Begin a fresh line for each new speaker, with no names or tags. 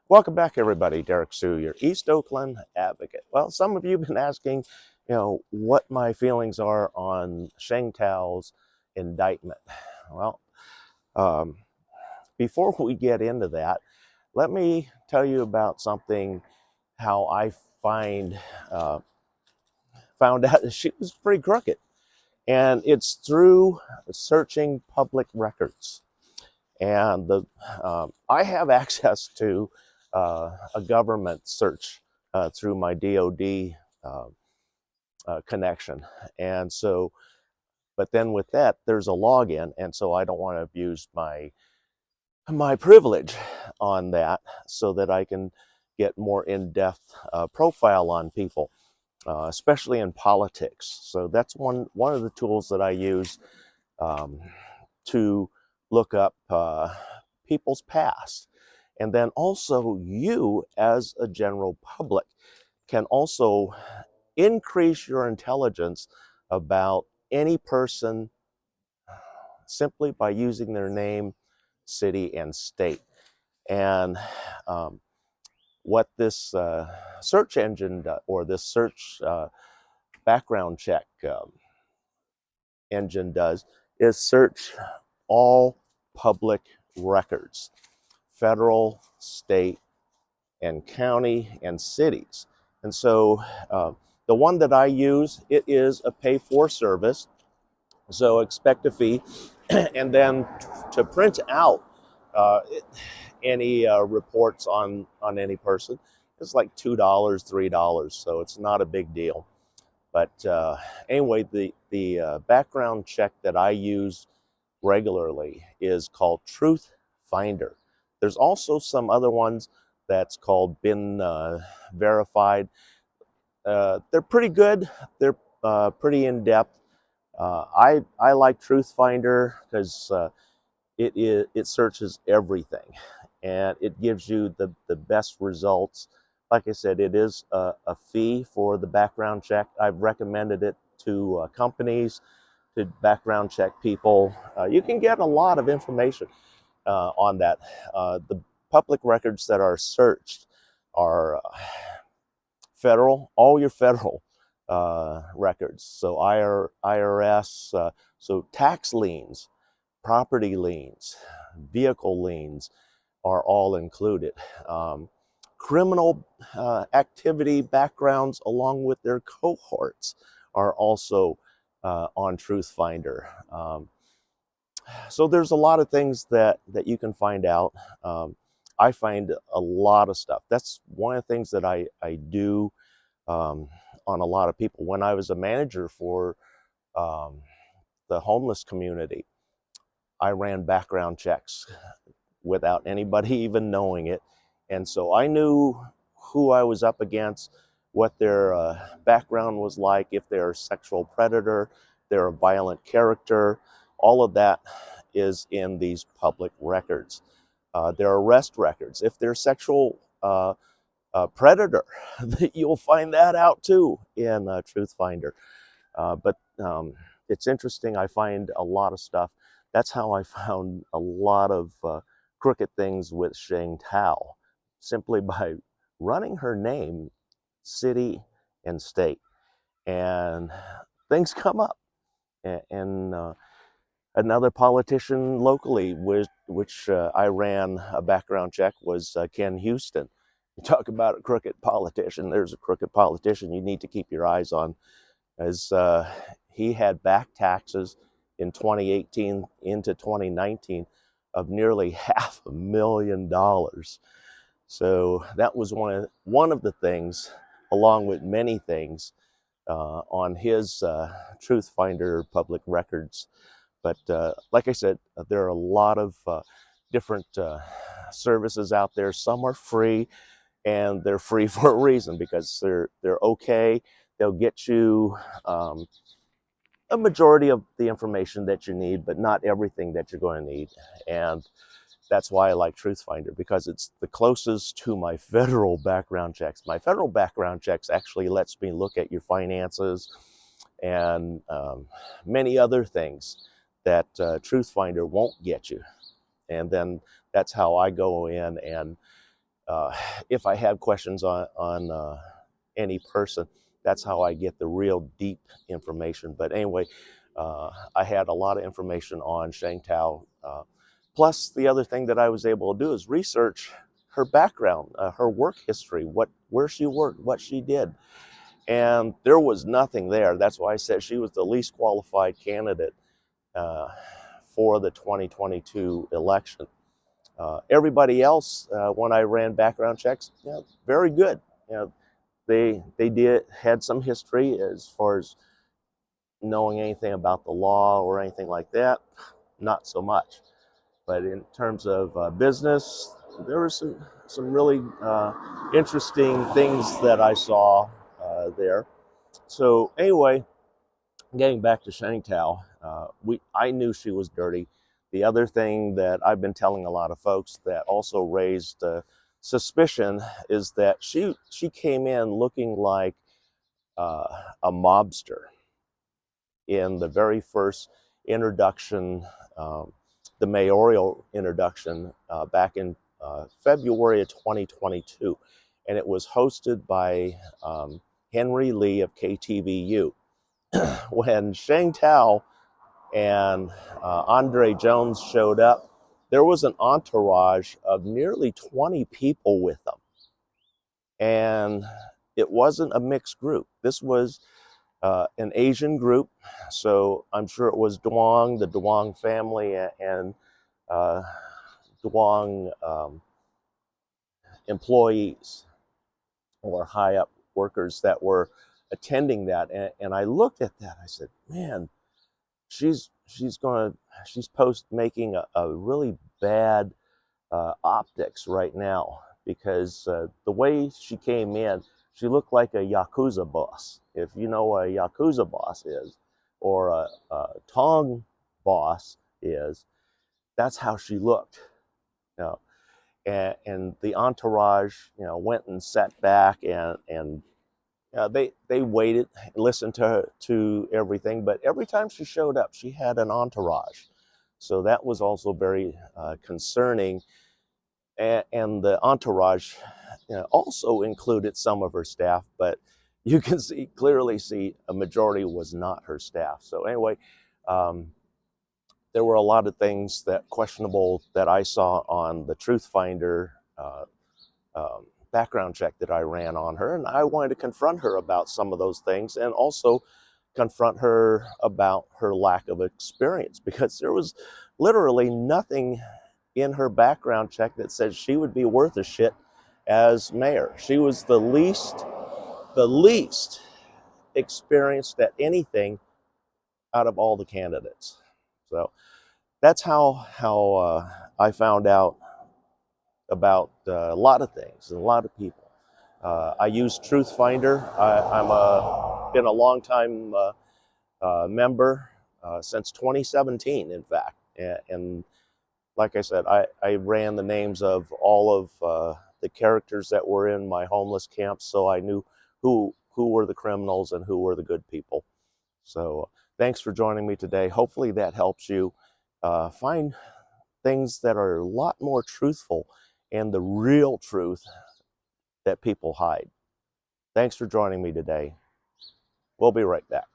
Welcome back, everybody. Derrick Soo, your East Oakland advocate. Well, some of you have been asking, what my feelings are on Sheng Tao's indictment. Well, um, before we get into that, let me tell you about something. How I uh, found out that she was pretty crooked, and it's through searching public records. And I have access to a government search through my DoD connection, and so. But then with that, there's a login, and so I don't want to abuse my privilege on that, so that I can get more in-depth profile on people, especially in politics. So that's one of the tools that I use um, to look up people's past. And then also, you as a general public can also increase your intelligence about any person simply by using their name, city, and state. And um, what this search engine or this search background check engine does is search all public records, federal, state, and county and cities. And so the one that I use, it is a pay for service. So expect a fee. And then to print out uh, any reports on any person, it's like $2, $3. So it's not a big deal. But anyway, the background check that I use regularly is called Truth Finder. There's also some other ones that's called Been Verified. They're pretty good. They're pretty in depth. I like Truth Finder because it searches everything, and it gives you the best results. Like I said, it is a fee for the background check. I've recommended it to companies to background check people. You can get a lot of information on that. The public records that are searched are federal, all your federal records. So IRS, so tax liens, property liens, vehicle liens are all included. Criminal activity backgrounds along with their cohorts are also on Truth Finder. So there's a lot of things that you can find out. I find a lot of stuff. That's one of the things that I do um, on a lot of people. When I was a manager for um, the homeless community, I ran background checks without anybody even knowing it. And so I knew who I was up against, what their background was like, if they're a sexual predator, they're a violent character. All of that is in these public records. Their arrest records. If they're sexual predator, you'll find that out too in Truth Finder. But it's interesting. I find a lot of stuff. That's how I found a lot of crooked things with Sheng Tao, simply by running her name, city, and state, and things come up. And another politician locally, which I ran a background check, was Ken Houston. You talk about a crooked politician. There's a crooked politician you need to keep your eyes on, as he had back taxes in 2018 into 2019 of nearly $500,000. So that was one of the things, along with many things, on his Truth Finder public records. But like I said, there are a lot of different services out there. Some are free, and they're free for a reason, because they're okay. They'll get you a majority of the information that you need, but not everything that you're going to need. And that's why I like Truth Finder, because it's the closest to my federal background checks. My federal background checks actually lets me look at your finances and many other things that Truth Finder won't get you. And then that's how I go in and uh, if I had questions on any person, that's how I get the real deep information. But anyway, I had a lot of information on Sheng Tao. Plus, the other thing that I was able to do is research her background, her work history, where she worked, what she did. And there was nothing there. That's why I said she was the least qualified candidate uh, for the 2022 election. Everybody else, when I ran background checks, very good. You know, they had some history as far as knowing anything about the law or anything like that. Not so much. But in terms of business, there were some really interesting things that I saw there. So anyway, getting back to Shang Tao, I knew she was dirty. The other thing that I've been telling a lot of folks that also raised suspicion is that she came in looking like uh, a mobster in the very first introduction, the mayoral introduction back in February of 2022, and it was hosted by Henry Lee of KTVU. When Sheng Tao and Andre Jones showed up, there was an entourage of nearly 20 people with them. And it wasn't a mixed group. This was an Asian group. So I'm sure it was Duong, the Duong family, and uh, Duong employees or high up workers that were attending that. And I looked at that. I said, man, she's post making a really bad optics right now, because the way she came in, she looked like a Yakuza boss. If you know what a Yakuza boss is, or a Tong boss is, that's how she looked. You know, and the entourage, went and sat back, and they waited, listened to everything. But every time she showed up, she had an entourage, so that was also very concerning. And the entourage also included some of her staff, but you can clearly see a majority was not her staff. So anyway, there were a lot of things that questionable that I saw on the Truth Finder background check that I ran on her, and I wanted to confront her about some of those things, and also confront her about her lack of experience, because there was literally nothing in her background check that said she would be worth a shit as mayor. She was the least experienced at anything out of all the candidates. So that's how I found out about a lot of things and a lot of people. I use Truth Finder. Been a long time member since 2017, in fact, and like I said, I ran the names of all of the characters that were in my homeless camps, so I knew who were the criminals and who were the good people. So thanks for joining me today. Hopefully that helps you find things that are a lot more truthful and the real truth that people hide. Thanks for joining me today. We'll be right back.